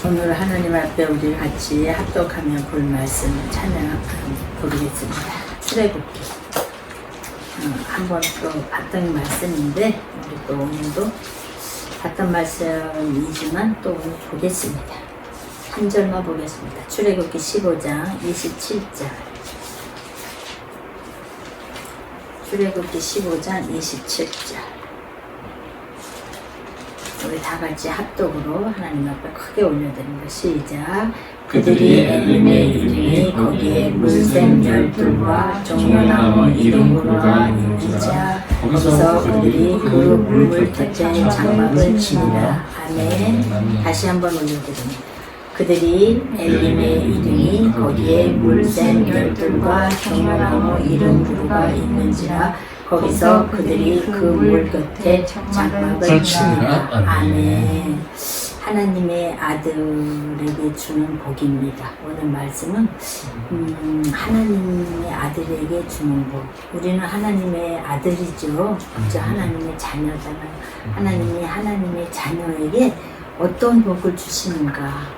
오늘 하나님 앞에 우리 같이 합독하며 볼 말씀 찬양 보겠습니다. 출애굽기 한번 또 봤던 말씀인데 우리 또 오늘도 봤던 말씀이지만 또 오늘 보겠습니다. 한 절만 보겠습니다. 출애굽기 15장 27절. 출애굽기 15장 27절. 우리 다 같이 합독으로 하나님 앞에 크게 올려드립니다. 시작. 그들이 엘림의 이름이 거기에 물샘 12과 종려나무 이름으로가 있는지라 거기서 그들이 그 물물 τερ자의 장막을 치니라. 아멘. 다시 한번 올려드립니다. 그들이 엘림의 이름이 거기에 물샘 12과 종려나무 이름으로가 있는지라 거기서 그들이 그 물 곁에 장막을 치니라. 아멘. 하나님의 아들에게 주는 복입니다. 오늘 말씀은 하나님의 아들에게 주는 복. 우리는 하나님의 아들이죠. 그죠? 하나님의 자녀잖아요. 하나님의 자녀에게 어떤 복을 주시는가.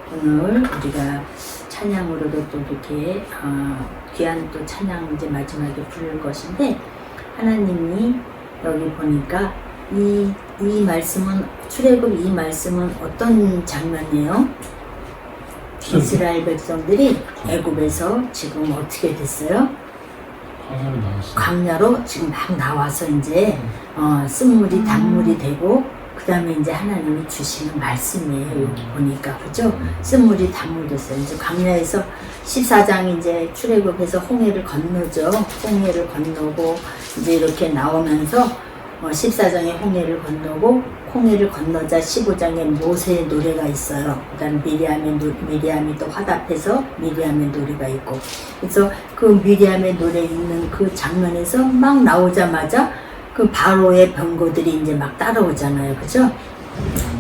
오늘 우리가 찬양으로도 또 이렇게 귀한 또 찬양 이제 마지막에 부를 것인데 하나님이 여기 보니까 이 말씀은 출애굽 이 말씀은 어떤 장면이에요? 이스라엘 백성들이 애굽에서 지금 어떻게 됐어요? 광야로 지금 막 나와서 이제 쓴물이 단물이 되고 그 다음에 이제 하나님이 주시는 말씀이에요. 여기 보니까 그죠? 쓴물이 단물 됐어요. 이제 광야에서 14장 이제 출애굽해서 홍해를 건너죠. 홍해를 건너고 이제 이렇게 나오면서 14장에 홍해를 건너고 홍해를 건너자 15장에 모세의 노래가 있어요. 그 다음 미리암이 또 화답해서 미리암의 노래가 있고 그래서 그 미리암의 노래 있는 그 장면에서 막 나오자마자 그 바로의 병거들이 이제 막 따라오잖아요. 그죠?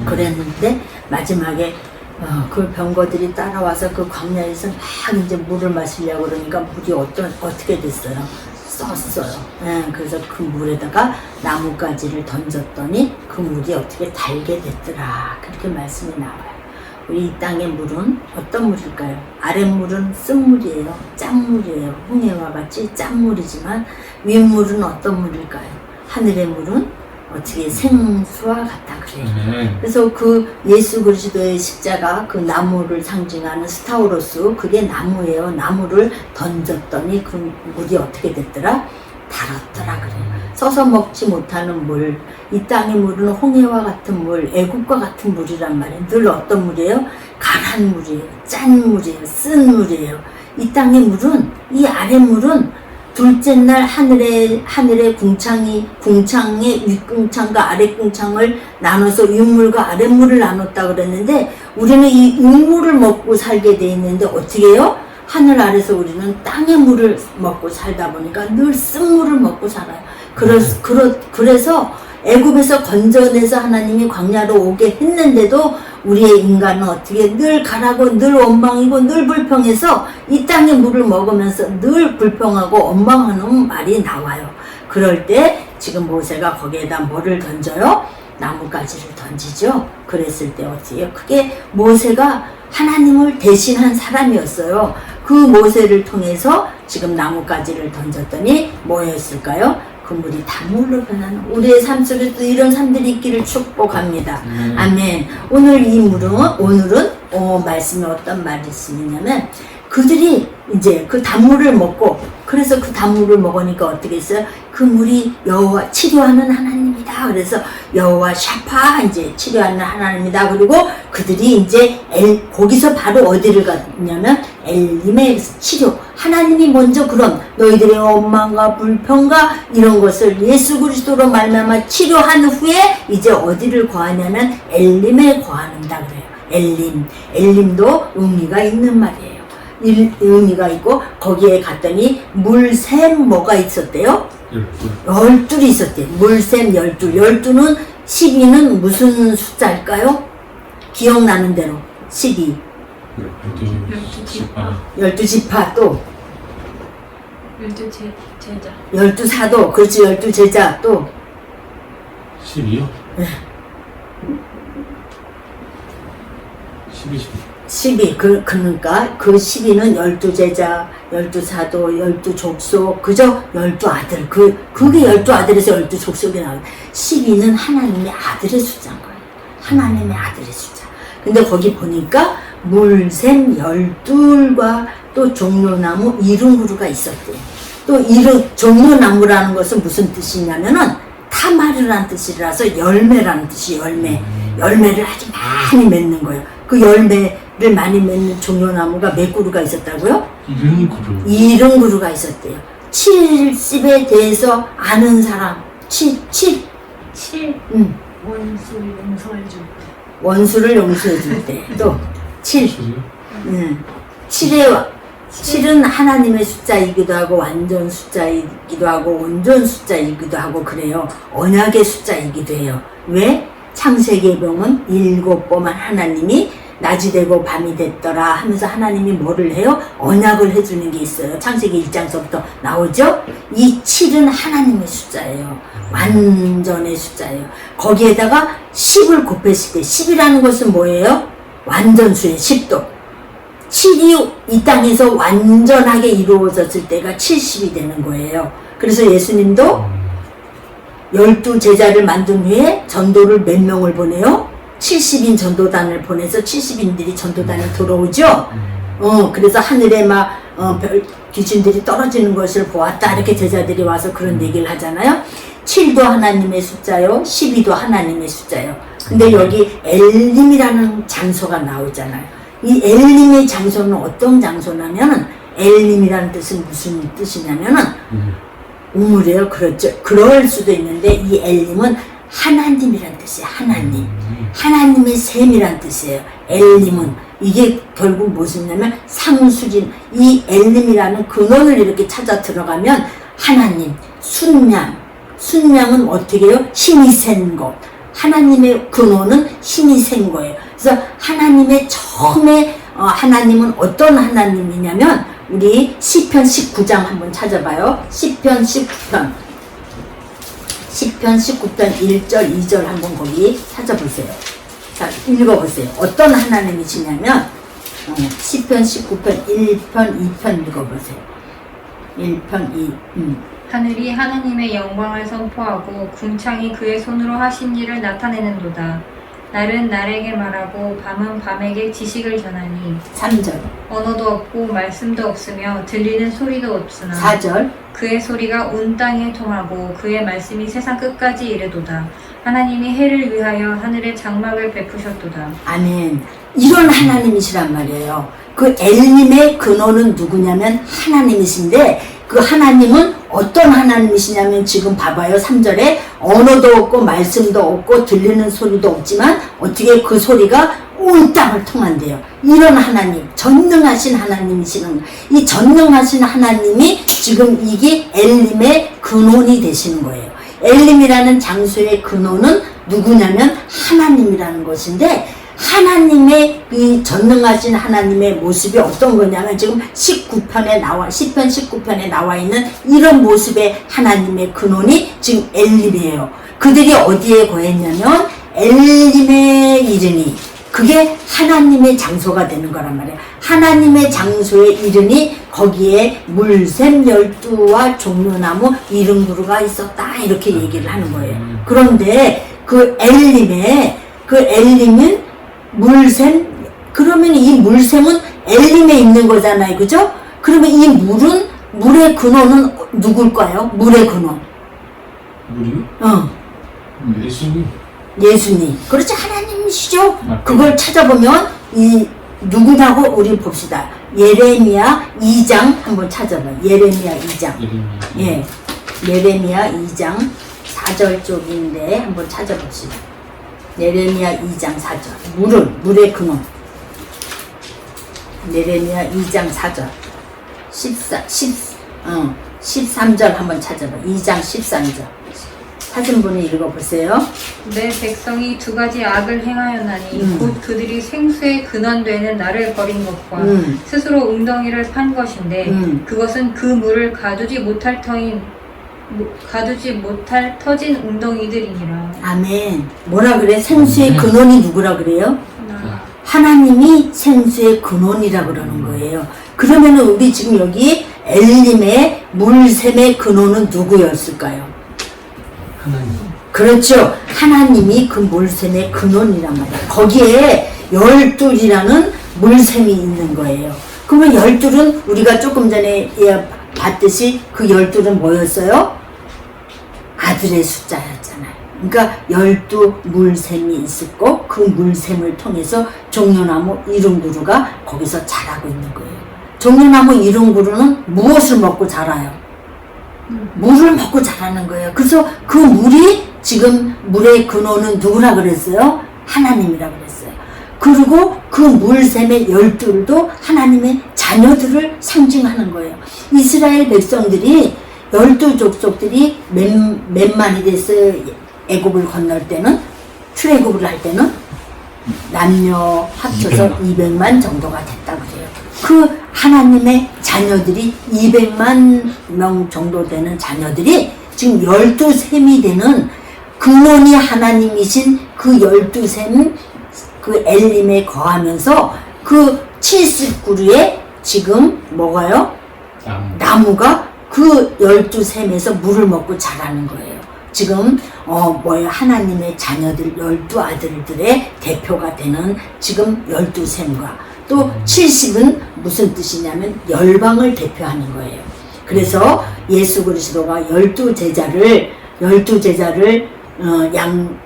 그랬는데 마지막에 그 병거들이 따라와서 그 광야에서 막 이제 물을 마시려고 그러니까 물이 어떻게 됐어요? 썼어요. 그래서 그 물에다가 나뭇가지를 던졌더니 그 물이 어떻게 달게 됐더라. 그렇게 말씀이 나와요. 우리 이 땅의 물은 어떤 물일까요? 아랫물은 쓴물이에요. 짠물이에요. 홍해와 같이 짠물이지만 윗물은 어떤 물일까요? 하늘의 물은 어떻게 생수와 같다 그래요. 그래서 그 예수 그리스도의 십자가 그 나무를 상징하는 스타우로스 그게 나무예요. 나무를 던졌더니 그 물이 어떻게 됐더라? 달았더라 그래요. 써서 먹지 못하는 물, 이 땅의 물은 홍해와 같은 물, 애국과 같은 물이란 말이에요. 늘 어떤 물이에요? 가란 물이에요. 짠 물이에요. 쓴 물이에요. 이 땅의 물은 이 아랫물은 둘째 날 하늘의 궁창의 윗궁창과 아랫궁창을 나눠서 윗물과 아랫물을 나눴다 그랬는데 우리는 이 윗물을 먹고 살게 돼 있는데 어떻게 해요? 하늘 아래서 우리는 땅의 물을 먹고 살다 보니까 늘 쓴물을 먹고 살아요. 그래서 애굽에서 건져내서 하나님이 광야로 오게 했는데도 우리의 인간은 어떻게 늘 가라고 늘 원망이고 늘 불평해서 이 땅의 물을 먹으면서 늘 불평하고 원망하는 말이 나와요. 그럴 때 지금 모세가 거기에다 뭐를 던져요? 나뭇가지를 던지죠. 그랬을 때 어떻게 해요? 그게 모세가 하나님을 대신한 사람이었어요. 그 모세를 통해서 지금 나뭇가지를 던졌더니 뭐였을까요? 그 물이 단물로 변하는 우리의 삶 속에도 이런 삶들이 있기를 축복합니다. 아멘. 오늘은 말씀에 어떤 말씀이냐면 그들이 이제 그 단물을 먹고 그래서 그 단물을 먹으니까 어떻게 했어요? 그 물이 여호와 치료하는 하나님이다. 그래서 여호와 샤파 이제 치료하는 하나님이다. 그리고 그들이 이제 거기서 바로 어디를 갔냐면 엘림의 치료. 하나님이 먼저 그런 너희들의 원망과 불평과 이런 것을 예수 그리스도로 말미암아 치료한 후에 이제 어디를 거하냐면 엘림에 거하는다 그래요. 엘림도 의미가 있는 말이에요. 의미가 있고 거기에 갔더니 물샘 뭐가 있었대요? 12이 있었대요. 물샘 12. 12는 12는 무슨 숫자일까요? 기억나는 대로 12. 12지파 또 열두 제자. 12사도, 그렇지, 12제자, 또. 12요? 네. 12, 12, 그러니까 그 12는 12제자, 12사도, 12족속, 그죠? 12아들. 그게 12아들에서 12족속이 나와요. 12는 하나님의 아들의 숫자인 거예요. 하나님의 아들의 숫자. 근데 거기 보니까 물샘 12과 또 종려나무 70그루가 있었대요. 또 종려나무라는 것은 무슨 뜻이냐면은 타마르라는 뜻이라서 열매라는 뜻이 열매를 아주 많이 맺는 거예요. 그 열매를 많이 맺는 종려나무가 몇 그루가 있었다고요? 70그루. 70그루가 있었대요. 70에 대해서 아는 사람 7 원수를 용서해 줄 때. 원수를 용서해 줄 때 또 7 7이요? 7은 하나님의 숫자이기도 하고 완전 숫자이기도 하고 온전 숫자이기도 하고 그래요. 언약의 숫자이기도 해요. 왜? 창세기에 보면 7번만 하나님이 낮이 되고 밤이 됐더라 하면서 하나님이 뭐를 해요? 언약을 해주는 게 있어요. 창세기 1장서부터 나오죠? 이 7은 하나님의 숫자예요. 완전의 숫자예요. 거기에다가 10을 곱했을 때 10이라는 것은 뭐예요? 완전수의 10도. 7이 이 땅에서 완전하게 이루어졌을 때가 70이 되는 거예요. 그래서 예수님도 12제자를 만든 후에 전도를 몇 명을 보내요? 70인 전도단을 보내서 70인들이 전도단에 들어오죠. 그래서 하늘에 막 귀신들이 떨어지는 것을 보았다 이렇게 제자들이 와서 그런 얘기를 하잖아요. 7도 하나님의 숫자요, 12도 하나님의 숫자요. 근데 여기 엘림이라는 장소가 나오잖아요. 이 엘림의 장소는 어떤 장소냐면은 엘림이라는 뜻은 무슨 뜻이냐면은 우물이에요. 그렇죠. 그럴 수도 있는데 이 엘림은 하나님이란 뜻이에요. 하나님. 하나님의 셈이란 뜻이에요. 엘림은 이게 결국 무엇이냐면 상수진. 이 엘림이라는 근원을 이렇게 찾아 들어가면 하나님, 순양은 어떻게 해요? 힘이 센 것. 하나님의 근원은 힘이 센 거예요. 그래서 하나님의 처음에 하나님은 어떤 하나님이냐면 우리 시편 19장 한번 찾아봐요. 시편 19편 1절 2절 한번 거기 찾아보세요. 자, 읽어보세요. 어떤 하나님이시냐면 시편 19편 1편 2편 읽어보세요. 1편 2 하늘이 하나님의 영광을 선포하고 궁창이 그의 손으로 하신 일을 나타내는도다. 날은 날에게 말하고 밤은 밤에게 지식을 전하니 3절 언어도 없고 말씀도 없으며 들리는 소리도 없으나 4절 그의 소리가 온 땅에 통하고 그의 말씀이 세상 끝까지 이르도다. 하나님이 해를 위하여 하늘의 장막을 베푸셨도다. 아멘. 이런 하나님이시란 말이에요. 그 엘림의 근원은 누구냐면 하나님이신데 그 하나님은 어떤 하나님이시냐면 지금 봐봐요. 3절에 언어도 없고 말씀도 없고 들리는 소리도 없지만 어떻게 그 소리가 온 땅을 통한대요. 이런 하나님, 전능하신 하나님이시는 이 전능하신 하나님이 지금 이게 엘림의 근원이 되시는 거예요. 엘림이라는 장소의 근원은 누구냐면 하나님이라는 것인데 하나님의 이 전능하신 하나님의 모습이 어떤 거냐면 지금 19편에 시편 19편에 나와 있는 이런 모습의 하나님의 근원이 지금 엘림이에요. 그들이 어디에 거했냐면 엘림에 이르니 그게 하나님의 장소가 되는 거란 말이에요. 하나님의 장소에 이르니 거기에 물샘 12와 종려나무 70그루가 있었다 이렇게 얘기를 하는 거예요. 그런데 그 엘림은 물샘, 그러면 이 물샘은 엘림에 있는 거잖아요. 그죠? 그러면 이 물의 근원은 누굴까요? 물의 근원. 물이요? 예수님. 그렇지, 하나님이시죠? 아, 그걸 찾아보면, 누구냐고 우리 봅시다. 예레미야 2장 한번 찾아봐. 예레미야 2장. 예. 예레미야 2장 4절 쪽인데 한번 찾아봅시다. 예레미야 2장 4절. 물의 근원. 예레미야 2장 4절. 13절 한번 찾아봐. 2장 13절. 사진 분이 읽어보세요. 내 백성이 두 가지 악을 행하였나니 곧 그들이 생수의 근원되는 나를 버린 것과 스스로 웅덩이를 판 것인데 그것은 그 물을 가두지 못할 터진 웅덩이들이니라. 아멘. 뭐라 그래? 생수의 근원이 누구라 그래요? 하나님이 생수의 근원이라 그러는 거예요. 그러면은 우리 지금 여기 엘림의 물샘의 근원은 누구였을까요? 하나님. 그렇죠. 하나님이 그 물샘의 근원이란 말이에요. 거기에 열둘이라는 물샘이 있는 거예요. 그러면 열둘은 우리가 조금 전에 봤듯이 그 열둘은 뭐였어요? 아들의 숫자였잖아요. 그러니까 12 물샘이 있었고 그 물샘을 통해서 종려나무 이릉구루가 거기서 자라고 있는 거예요. 종려나무 이릉구루는 무엇을 먹고 자라요? 물을 먹고 자라는 거예요. 그래서 그 물이 지금 물의 근원은 누구라 그랬어요? 하나님이라 그랬어요. 그리고 그 물샘의 12도 하나님의 자녀들을 상징하는 거예요. 이스라엘 백성들이 12족속들이 몇 만이 됐어요? 애굽을 건널 때는, 출애굽을 할 때는 남녀 합쳐서 200만 정도가 됐다고 그래요. 그 하나님의 자녀들이 200만 명 정도 되는 자녀들이 지금 12셈이 되는 근원이 하나님이신 그 12셈 그 엘림에 거하면서 그 70그루에 지금 뭐가요? 나무가 그 12셈에서 물을 먹고 자라는 거예요. 지금 하나님의 자녀들 12아들들의 대표가 되는 지금 12셈과 또 70은 무슨 뜻이냐면 열방을 대표하는 거예요. 그래서 예수 그리스도가 12제자를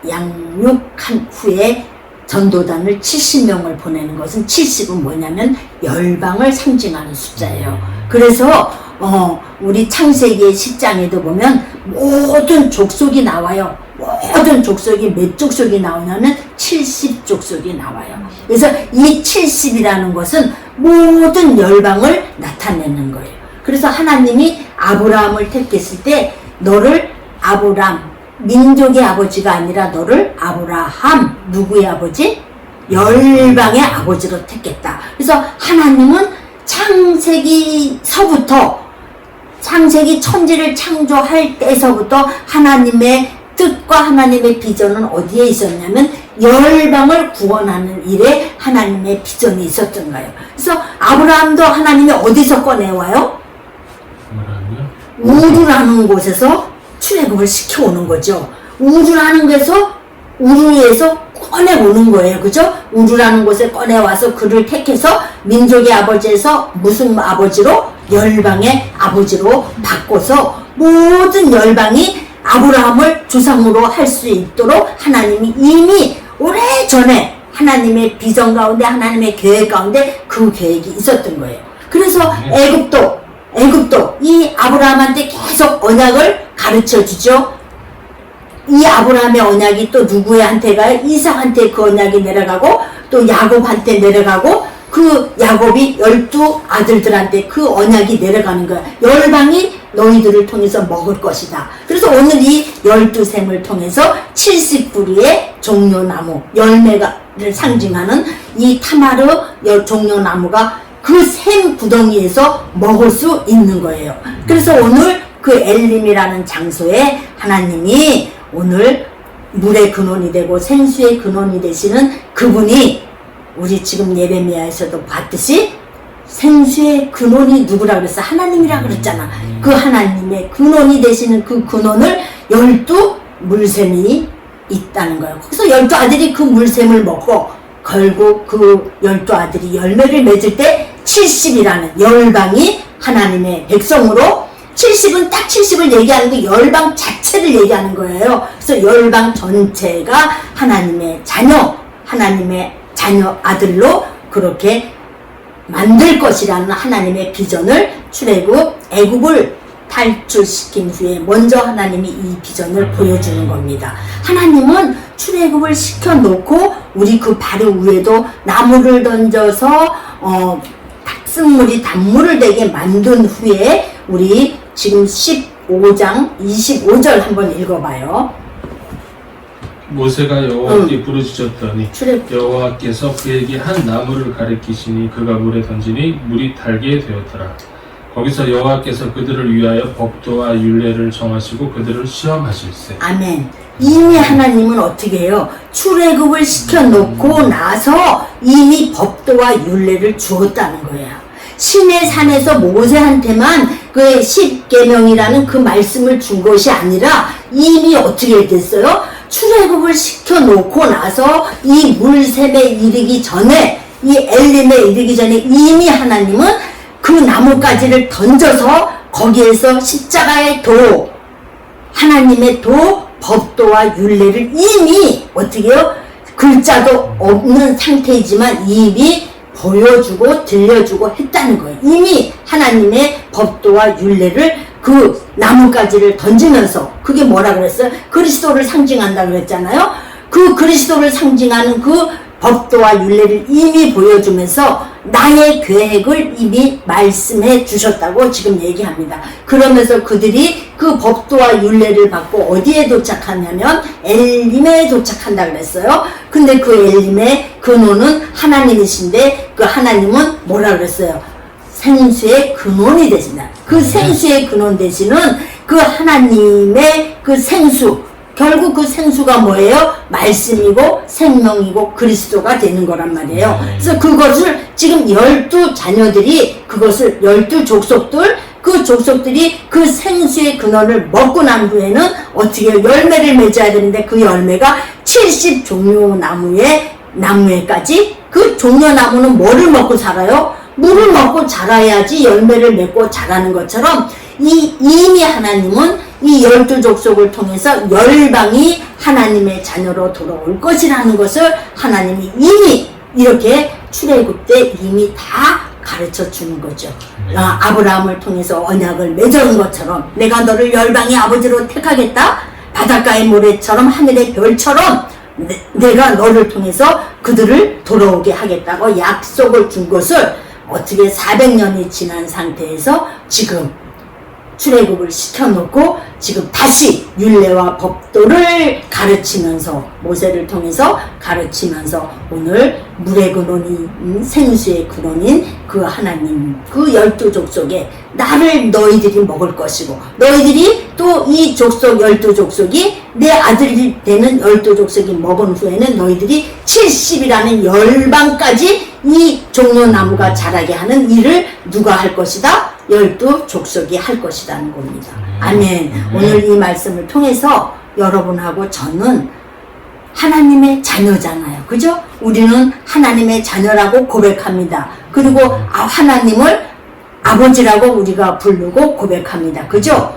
양육한 후에 전도단을 70명을 보내는 것은 70은 뭐냐면 열방을 상징하는 숫자예요. 그래서 우리 창세기의 10장에도 보면 모든 족속이 나와요. 모든 족속이 몇 족속이 나오냐면 70족속이 나와요. 그래서 이 70이라는 것은 모든 열방을 나타내는 거예요. 그래서 하나님이 아브라함을 택했을 때 너를 아브라함, 민족의 아버지가 아니라 너를 아브라함, 누구의 아버지? 열방의 아버지로 택했다. 그래서 하나님은 창세기 천지를 창조할 때서부터 하나님의 뜻과 하나님의 비전은 어디에 있었냐면 열방을 구원하는 일에 하나님의 비전이 있었던 거예요. 그래서 아브라함도 하나님이 어디서 꺼내와요? 우르라는 곳에서 출애굽을 시켜오는 거죠. 우르에서 꺼내오는 거예요. 그죠? 우르라는 곳에 꺼내와서 그를 택해서 민족의 아버지에서 무슨 아버지로? 열방의 아버지로 바꿔서 모든 열방이 아브라함을 조상으로 할 수 있도록 하나님이 이미 오래전에 하나님의 비전 가운데 하나님의 계획 가운데 그 계획이 있었던 거예요. 그래서 애굽도 이 아브라함한테 계속 언약을 가르쳐 주죠. 이 아브라함의 언약이 또 누구한테 가요? 이삭한테 그 언약이 내려가고 또 야곱한테 내려가고 그 야곱이 12아들들한테 그 언약이 내려가는 거야. 열방이 너희들을 통해서 먹을 것이다. 그래서 오늘 이 12셈을 통해서 70그루의 종려나무 열매를 상징하는 이 타마르 종려나무가 그 샘 구덩이에서 먹을 수 있는 거예요. 그래서 오늘 그 엘림이라는 장소에 하나님이 오늘 물의 근원이 되고 생수의 근원이 되시는 그분이 우리 지금 예레미야에서도 봤듯이 생수의 근원이 누구라 그랬어? 하나님이라 그랬잖아. 그 하나님의 근원이 되시는 그 근원을 12 물샘이 있다는 거예요. 그래서 12아들이 그 물샘을 먹고 결국 그 12아들이 열매를 맺을 때 70이라는 열방이 하나님의 백성으로 70은 딱 70을 얘기하는 게 열방 자체를 얘기하는 거예요. 그래서 열방 전체가 하나님의 자녀 아들로 그렇게 만들 것이라는 하나님의 비전을 출애굽 애굽을 탈출시킨 후에 먼저 하나님이 이 비전을 보여주는 겁니다. 하나님은 출애굽을 시켜놓고 우리 그 바로 위에도 나무를 던져서 탁승물이 단물을 되게 만든 후에 우리 지금 5장 25절 한번 읽어봐요. 모세가 여호와께 부르짖었더니 출애굽 여호와께서 그에게 한 나무를 가리키시니 그가 물에 던지니 물이 달게 되었더라. 거기서 여호와께서 그들을 위하여 법도와 율례를 정하시고 그들을 시험하실세. 아멘. 이미 하나님은 어떻게 해요? 출애굽을 시켜놓고 나서 이미 법도와 율례를 주었다는 거예요. 시내 산에서 모세한테만 그 십계명이라는 그 말씀을 준 것이 아니라 이미 어떻게 됐어요? 출애굽을 시켜놓고 나서 이 물샘에 이르기 전에, 이 엘림에 이르기 전에 이미 하나님은 그 나뭇가지를 던져서 거기에서 십자가의 도, 하나님의 도, 법도와 율례를 이미 어떻게 해요? 글자도 없는 상태이지만 이미 보여주고 들려주고 했다는 거예요. 이미 하나님의 법도와 율례를 그 나뭇가지를 던지면서, 그게 뭐라 그랬어요? 그리스도를 상징한다 그랬잖아요. 그 그리스도를 상징하는 그 법도와 율례를 이미 보여주면서 나의 계획을 이미 말씀해 주셨다고 지금 얘기합니다. 그러면서 그들이 그 법도와 율례를 받고 어디에 도착하냐면 엘림에 도착한다 그랬어요. 근데 그 엘림의 근원은 하나님이신데 그 하나님은 뭐라 그랬어요? 생수의 근원이 되신다. 그 생수의 근원 되시는 그 하나님의 그 생수, 결국 그 생수가 뭐예요? 말씀이고 생명이고 그리스도가 되는 거란 말이에요. 그래서 그것을 지금 12자녀들이 그것을 12족속들, 그 족속들이 그 생수의 근원을 먹고 난 후에는 어떻게 해요? 열매를 맺어야 되는데 그 열매가 70종려 나무에까지, 그 종려나무는 뭐를 먹고 살아요? 물을 먹고 자라야지 열매를 맺고 자라는 것처럼 이미 하나님은 이 12족속을 통해서 열방이 하나님의 자녀로 돌아올 것이라는 것을 하나님이 이미 이렇게 출애굽 때 이미 다 가르쳐 주는 거죠. 아브라함을 통해서 언약을 맺은 것처럼 내가 너를 열방의 아버지로 택하겠다. 바닷가의 모래처럼 하늘의 별처럼 내가 너를 통해서 그들을 돌아오게 하겠다고 약속을 준 것을 어떻게 400년이 지난 상태에서 지금 출애굽을 시켜놓고 지금 다시 율례와 법도를 가르치면서, 모세를 통해서 가르치면서 오늘 물의 근원인, 생수의 근원인 그 하나님, 그 12족속에 나를 너희들이 먹을 것이고, 너희들이 또 이 족속 12족속이 내 아들이 되는 12족속이 먹은 후에는 너희들이 70이라는 열방까지 이 종려나무가 자라게 하는 일을 누가 할 것이다? 12족속이 할 것이라는 겁니다. 아멘. 오늘 이 말씀을 통해서 여러분하고 저는 하나님의 자녀잖아요. 그죠? 우리는 하나님의 자녀라고 고백합니다. 그리고 하나님을 아버지라고 우리가 부르고 고백합니다. 그죠?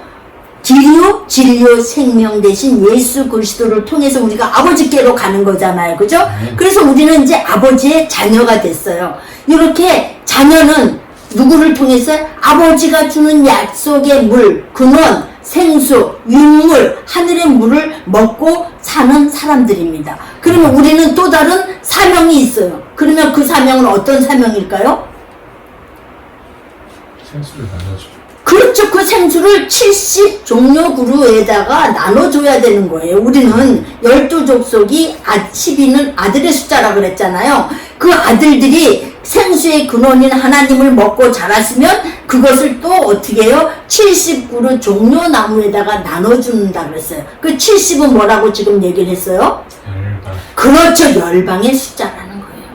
길이요, 진리요, 생명 되신 예수 그리스도를 통해서 우리가 아버지께로 가는 거잖아요. 그죠? 그래서 우리는 이제 아버지의 자녀가 됐어요. 이렇게 자녀는 누구를 통해서? 아버지가 주는 약속의 물, 근원, 생수, 윤물, 하늘의 물을 먹고 사는 사람들입니다. 그러면 우리는 또 다른 사명이 있어요. 그러면 그 사명은 어떤 사명일까요? 생수를 나눠줘. 그렇죠. 그 생수를 70종려그루에다가 나눠줘야 되는 거예요. 우리는 12족속이 10위는 아들의 숫자라 그랬잖아요. 그 아들들이 생수의 근원인 하나님을 먹고 자랐으면 그것을 또 어떻게 해요? 70그루 종려나무에다가 나눠준다 그랬어요. 그 70은 뭐라고 지금 얘기를 했어요? 열방. 그렇죠. 열방의 숫자라는 거예요.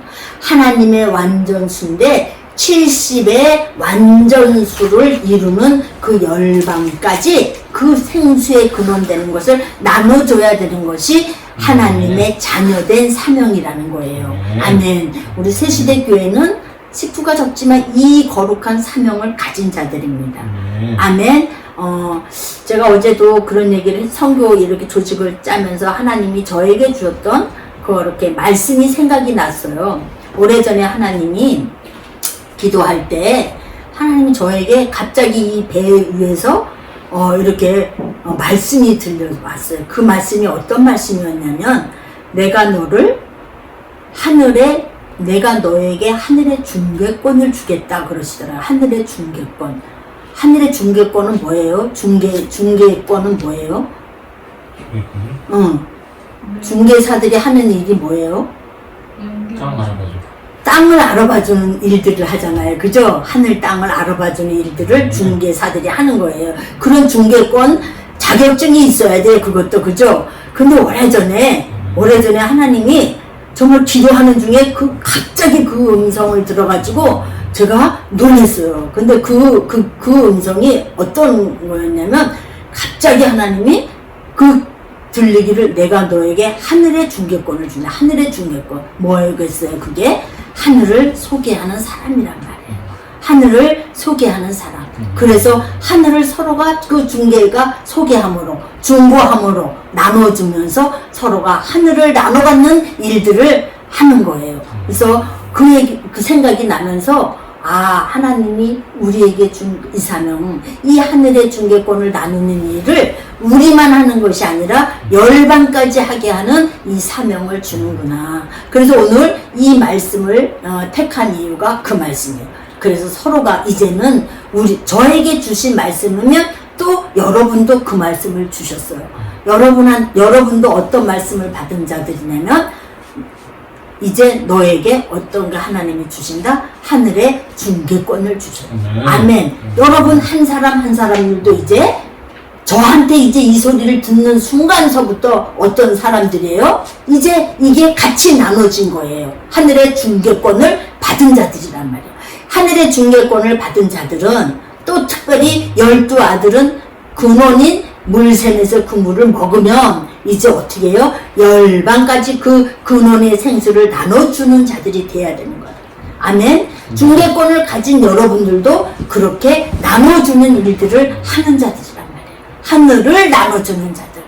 하나님의 완전수인데 70의 완전수를 이루는 그 열방까지 그 생수의 근원되는 것을 나눠줘야 되는 것이 하나님의 자녀된 사명이라는 거예요. 아멘. 우리 새시대교회는 식구가 적지만 이 거룩한 사명을 가진 자들입니다. 아멘. 제가 어제도 그런 얘기를 선교 이렇게 조직을 짜면서 하나님이 저에게 주었던 그렇게 말씀이 생각이 났어요. 오래전에 하나님이 기도할 때 하나님이 저에게 갑자기 이 배 위에서 이렇게 말씀이 들려왔어요. 그 말씀이 어떤 말씀이었냐면 내가 너에게 하늘의 중개권을 주겠다 그러시더라고요. 하늘의 중개권. 하늘의 중개권은 뭐예요? 중개권은 뭐예요? 중개사들이 하는 일이 뭐예요? 땅 알아봐줘. 땅을 알아봐주는 일들을 하잖아요. 그죠? 하늘 땅을 알아봐주는 일들을 중개사들이 하는 거예요. 그런 중개권 자격증이 있어야 돼. 그것도. 그죠? 근데 오래전에 하나님이 정말 기도하는 중에 갑자기 그 음성을 들어가지고 제가 놀랐어요. 근데 그 음성이 어떤 거였냐면 갑자기 하나님이 들리기를 내가 너에게 하늘의 중개권을 준다. 하늘의 중개권. 뭐겠어요? 그게 하늘을 소개하는 사람이란 말이에요. 하늘을 소개하는 사람. 그래서 하늘을 서로가 그 중개가 소개함으로, 중보함으로 나눠주면서 서로가 하늘을 나눠갖는 일들을 하는 거예요. 그래서 그 생각이 나면서 하나님이 우리에게 준 이 사명, 이 하늘의 중개권을 나누는 일을 우리만 하는 것이 아니라 열방까지 하게 하는 이 사명을 주는구나. 그래서 오늘 이 말씀을 택한 이유가 그 말씀이에요. 그래서 서로가 이제는 저에게 주신 말씀이면 또 여러분도 그 말씀을 주셨어요. 여러분도 어떤 말씀을 받은 자들이냐면 이제 너에게 어떤 거 하나님이 주신다? 하늘의 중개권을 주셔요. 아멘. 여러분 한 사람들도 이제 저한테 이제 이 소리를 듣는 순간서부터 어떤 사람들이에요? 이제 이게 같이 나눠진 거예요. 하늘의 중개권을 받은 자들이란 말이에요. 하늘의 중개권을 받은 자들은 또 특별히 12아들은 근원인 물샘에서 그 물을 먹으면 이제 어떻게 해요? 열방까지 그 근원의 생수를 나눠주는 자들이 돼야 되는 거예요. 아멘. 중개권을 가진 여러분들도 그렇게 나눠주는 일들을 하는 자들이란 말이에요. 하늘을 나눠주는 자들,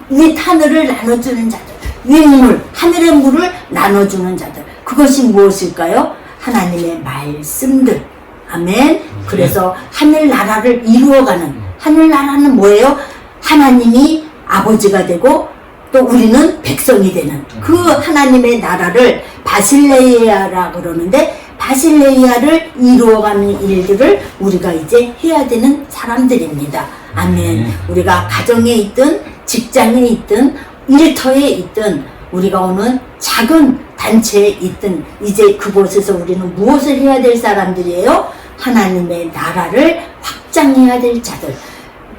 윗하늘을 나눠주는 자들, 윗물, 하늘의 물을 나눠주는 자들. 그것이 무엇일까요? 하나님의 말씀들. 아멘. 그래서 하늘나라를 이루어가는, 하늘나라는 뭐예요? 하나님이 아버지가 되고 또 우리는 백성이 되는 그 하나님의 나라를 바실레이아라 그러는데 바실레이아를 이루어가는 일들을 우리가 이제 해야 되는 사람들입니다. 아멘. 우리가 가정에 있든 직장에 있든 일터에 있든 우리가 오는 작은 단체에 있든 이제 그곳에서 우리는 무엇을 해야 될 사람들이에요? 하나님의 나라를 확장해야 될 자들.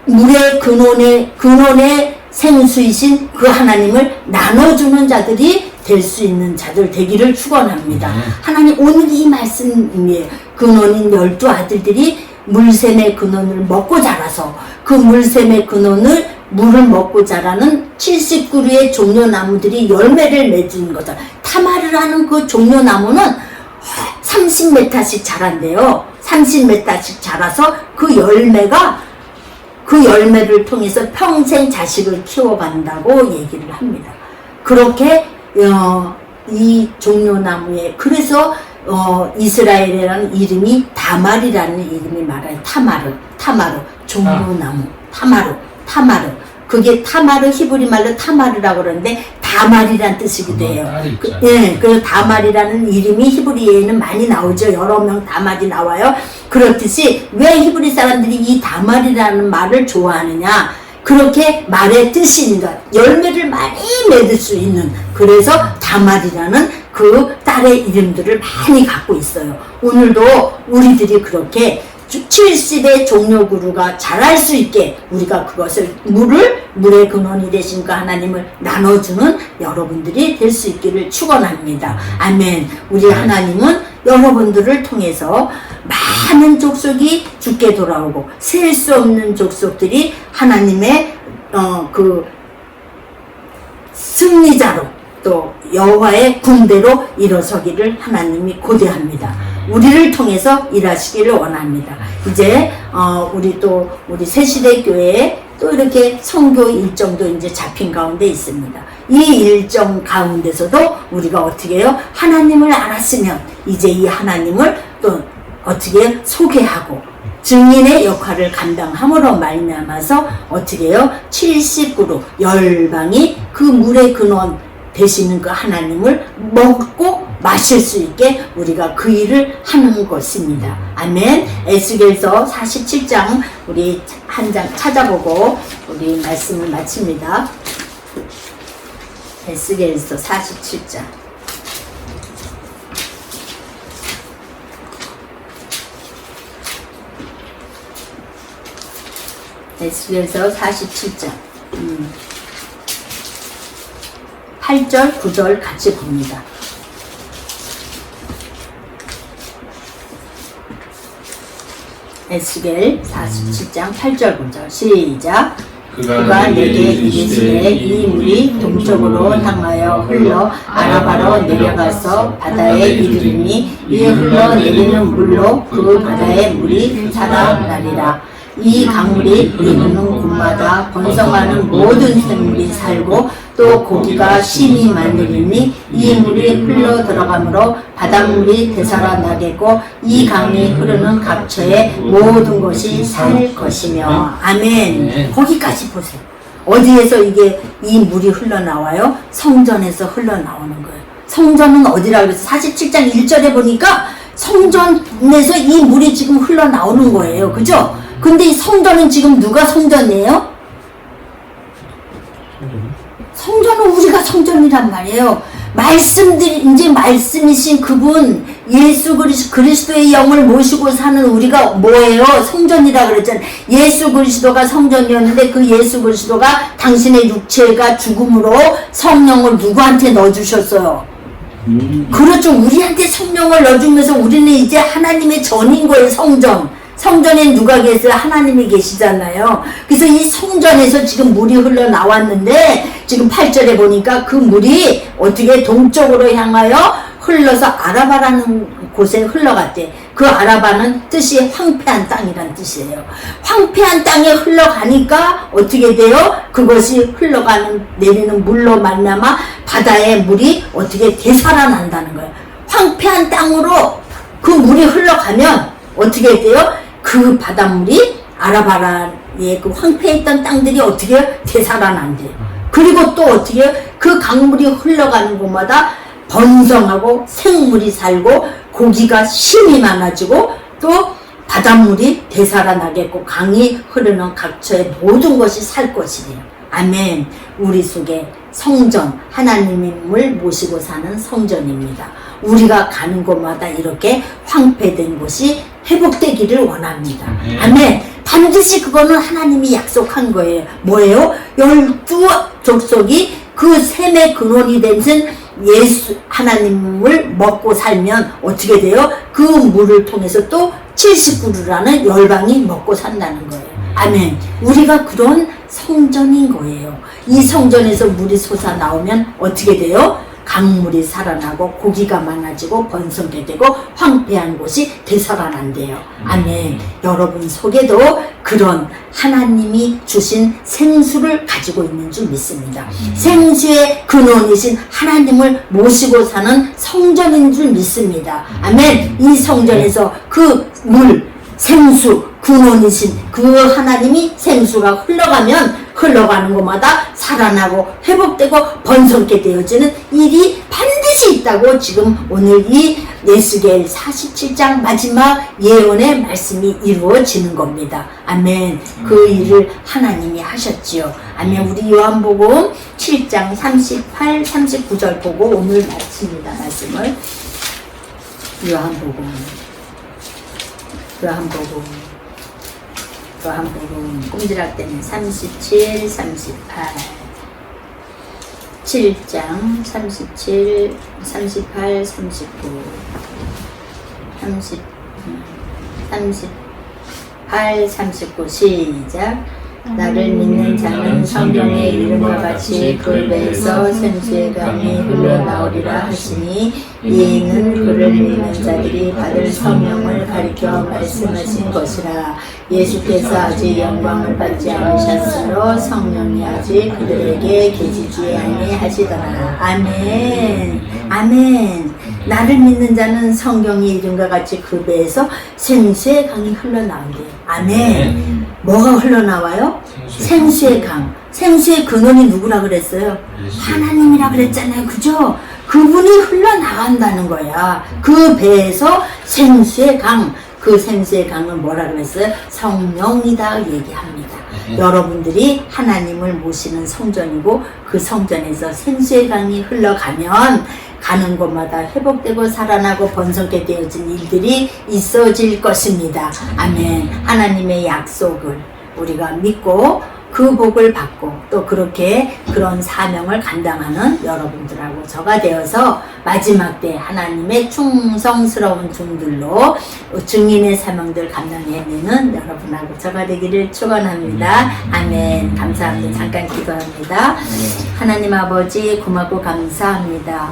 물의 근원의 생수이신 그 하나님을 나눠주는 자들이 될 수 있는 자들 되기를 축원합니다. 하나님 오늘 이 말씀이에요. 근원인 12아들들이 물샘의 근원을 먹고 자라서 그 물샘의 근원을 물을 먹고 자라는 70그루의 종려나무들이 열매를 맺은 거죠. 타마르라는 그 종려나무는 30m씩 자란대요. 30m씩 자라서 그 열매를 통해서 평생 자식을 키워간다고 얘기를 합니다. 그렇게 이 종려나무에 그래서 이스라엘이라는 이름이 다말이라는 이름이 말해요. 타마르 종려나무 타마르 그게 타마르 히브리 말로 타마르라고 그러는데 다말이란 뜻이기도 해요. 그래서 다말이라는 이름이 히브리에는 많이 나오죠. 여러 명 다말이 나와요. 그렇듯이 왜 히브리 사람들이 이 다말이라는 말을 좋아하느냐? 그렇게 말의 뜻이 있는 것, 열매를 많이 맺을 수 있는, 그래서 다말이라는 그 딸의 이름들을 많이 갖고 있어요. 오늘도 우리들이 그렇게 70의 종려그루가 자랄 수 있게 우리가 그것을 물의 근원이 되신 그 하나님을 나눠주는 여러분들이 될 수 있기를 축원합니다. 아멘. 우리 하나님은 여러분들을 통해서 많은 족속이 주께 돌아오고 셀 수 없는 족속들이 하나님의 그 승리자로 또 여호와의 군대로 일어서기를 하나님이 고대합니다. 우리를 통해서 일하시기를 원합니다. 이제 우리 새시대 교회에 또 이렇게 선교 일정도 이제 잡힌 가운데 있습니다. 이 일정 가운데서도 우리가 어떻게 해요? 하나님을 알았으면 이제 이 하나님을 또 어떻게 소개하고 증인의 역할을 감당함으로 말미암아서 어떻게 해요? 70그루 열방이 그 물의 근원 되시는 그 하나님을 먹고 마실 수 있게 우리가 그 일을 하는 것입니다. 아멘. 에스겔서 47장 우리 한 장 찾아보고 우리 말씀을 마칩니다. 에스겔서 47장. 에스겔서 47장 8절 9절 같이 봅니다. 에스겔 47장 8절 9절 시작. 그가 내게 이르시되 이 물이 동쪽으로 향하여 흘러 아라바로 내려가서 바다에 이르리니 이에 흘러내리는 물로 그 바다의 물이 살아나리라. 이 강물이 이르는 곳마다 번성하는 모든 생물이 살고 또 고기가 심히 많으리니 이 물이 흘러 들어가므로 바닷물이 되살아나겠고 이 강이 흐르는 각처의 모든 것이 살 것이며. 아멘. 거기까지 보세요. 어디에서 이 물이 흘러나와요? 성전에서 흘러나오는 거예요. 성전은 어디라고 해서 47장 1절에 보니까 성전에서 이 물이 지금 흘러나오는 거예요. 그죠? 근데 이 성전은 지금 누가 성전이에요? 성전은 우리가 성전이란 말이에요. 이제 말씀이신 그분 예수 그리스도의 영을 모시고 사는 우리가 뭐예요? 성전이라 그랬잖아요. 예수 그리스도가 성전이었는데 그 예수 그리스도가 당신의 육체가 죽음으로 성령을 누구한테 넣어주셨어요? 그렇죠. 우리한테 성령을 넣어주면서 우리는 이제 하나님의 전인 거예요. 성전에 누가 계세요? 하나님이 계시잖아요. 그래서 이 성전에서 지금 물이 흘러나왔는데 지금 8절에 보니까 그 물이 어떻게 동쪽으로 향하여 흘러서 아라바라는 곳에 흘러갔대. 그 아라바는 뜻이 황폐한 땅이란 뜻이에요. 황폐한 땅에 흘러가니까 어떻게 돼요? 그것이 내리는 물로 만나마 바다의 물이 어떻게 되살아난다는 거예요. 황폐한 땅으로 그 물이 흘러가면 어떻게 돼요? 그 바닷물이 아라바라의 그 황폐했던 땅들이 어떻게 되살아난대요. 그리고 또 어떻게 그 강물이 흘러가는 곳마다 번성하고 생물이 살고 고기가 심이 많아지고 또 바닷물이 되살아나겠고 강이 흐르는 각처의 모든 것이 살 것이래요. 아멘. 우리 속에 성전, 하나님을 모시고 사는 성전입니다. 우리가 가는 곳마다 이렇게 황폐된 곳이 회복되기를 원합니다. 아멘. 반드시 그거는 하나님이 약속한 거예요. 뭐예요? 12족속이 그 샘의 근원이 된 예수 하나님을 먹고 살면 어떻게 돼요? 그 물을 통해서 또 70그루라는 열방이 먹고 산다는 거예요. 아멘. 우리가 그런 성전인 거예요. 이 성전에서 물이 솟아 나오면 어떻게 돼요? 강물이 살아나고 고기가 많아지고 번성게 되고 황폐한 곳이 되살아난대요. 아멘. 여러분 속에도 그런 하나님이 주신 생수를 가지고 있는 줄 믿습니다. 생수의 근원이신 하나님을 모시고 사는 성전인 줄 믿습니다. 아멘. 이 성전에서 그 물, 생수, 근원이신 그 하나님이 생수가 흘러가는 곳마다 살아나고 회복되고 번성게 되어지는 일이 반드시 있다고 지금 오늘 이 에스겔 47장 마지막 예언의 말씀이 이루어지는 겁니다. 아멘. 그 일을 하나님이 하셨지요. 아멘. 우리 요한복음 7장 38, 39절 보고 오늘 마칩니다. 말씀을. 요한복음 꼼지락대는 37, 38 7장 37, 38, 39 38, 39 시작. 나를 믿는 자는 성경의 이름과 같이 그 배에서 생수의 강이 흘러나오리라 하시니 이는 그를 믿는 자들이 받을 성령을 가리켜 말씀하신 것이라. 예수께서 아직 영광을 받지 않으셨으므로 성령이 아직 그들에게 계시지 아니하시더라. 아멘. 아멘. 나를 믿는 자는 성경의 이름과 같이 그 배에서 생수의 강이 흘러나온대요. 아멘. 뭐가 흘러나와요? 생수의 강. 생수의 근원이 누구라 그랬어요? 하나님이라 그랬잖아요. 그죠? 그분이 흘러나간다는 거야. 그 배에서 생수의 강, 그 생수의 강은 뭐라 그랬어요? 성령이다 얘기합니다. 여러분들이 하나님을 모시는 성전이고 그 성전에서 생수의 강이 흘러가면 가는 곳마다 회복되고 살아나고 번성케 되어진 일들이 있어질 것입니다. 아멘. 하나님의 약속을 우리가 믿고 그 복을 받고 또 그렇게 그런 사명을 감당하는 여러분들하고 저가 되어서 마지막 때 하나님의 충성스러운 종들로 증인의 사명들 감당해내는 여러분하고 저가 되기를 축원합니다. 아멘. 감사합니다. 잠깐 기도합니다. 하나님 아버지 고맙고 감사합니다.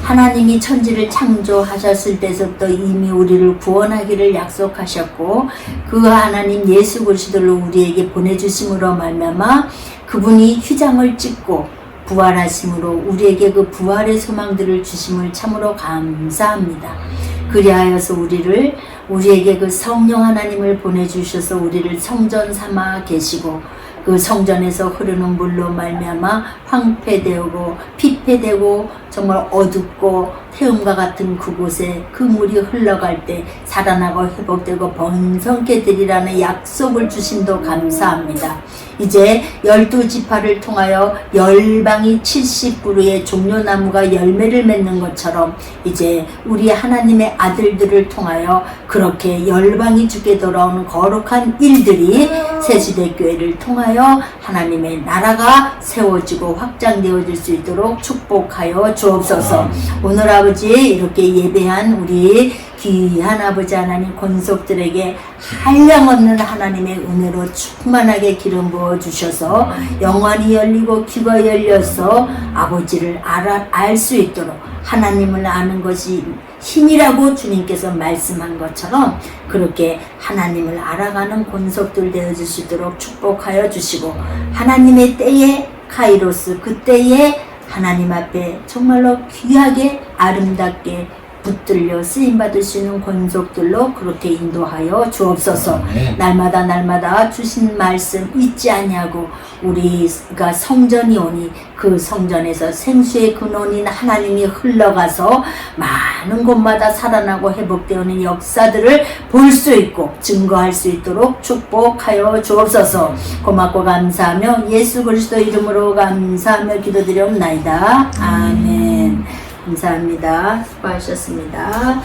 하나님이 천지를 창조하셨을 때부터 이미 우리를 구원하기를 약속하셨고 그 하나님 예수 그리스도를 우리에게 보내주심으로 말미암아 그분이 휘장을 찢고 부활하심으로 우리에게 그 부활의 소망들을 주심을 참으로 감사합니다. 그리하여서 우리에게 그 성령 하나님을 보내주셔서 우리를 성전 삼아 계시고 그 성전에서 흐르는 물로 말미암아 황폐되고 피폐되고 정말 어둡고 태움과 같은 그곳에 그 물이 흘러갈 때 살아나고 회복되고 번성케 되리라는 약속을 주심도 감사합니다. 이제 12지파를 통하여 열방이 70그루의 종려나무가 열매를 맺는 것처럼 이제 우리 하나님의 아들들을 통하여 그렇게 열방이 주께 돌아오는 거룩한 일들이 새시대교회를 통하여 하나님의 나라가 세워지고 확장되어질 수 있도록 축복하여 주옵소서. 오늘 아버지 이렇게 예배한 우리 귀한 아버지 하나님 권속들에게 한량없는 하나님의 은혜로 충만하게 기름 부어 주셔서 영안이 열리고 귀가 열려서 아버지를 알 수 있도록 하나님을 아는 것이 힘이라고 주님께서 말씀한 것처럼 그렇게 하나님을 알아가는 권속들 되어질 수 있도록 축복하여 주시고 하나님의 때에 카이로스 그때에 하나님 앞에 정말로 귀하게 아름답게 붙들려 쓰임받을 수 있는 권속들로 그렇게 인도하여 주옵소서. 날마다 주신 말씀 잊지 아니하고 우리가 성전이 오니 그 성전에서 생수의 근원인 하나님이 흘러가서 많은 곳마다 살아나고 회복되어오는 역사들을 볼 수 있고 증거할 수 있도록 축복하여 주옵소서. 고맙고 감사하며 예수 그리스도 이름으로 감사하며 기도드리옵나이다. 아멘. 감사합니다. 수고하셨습니다.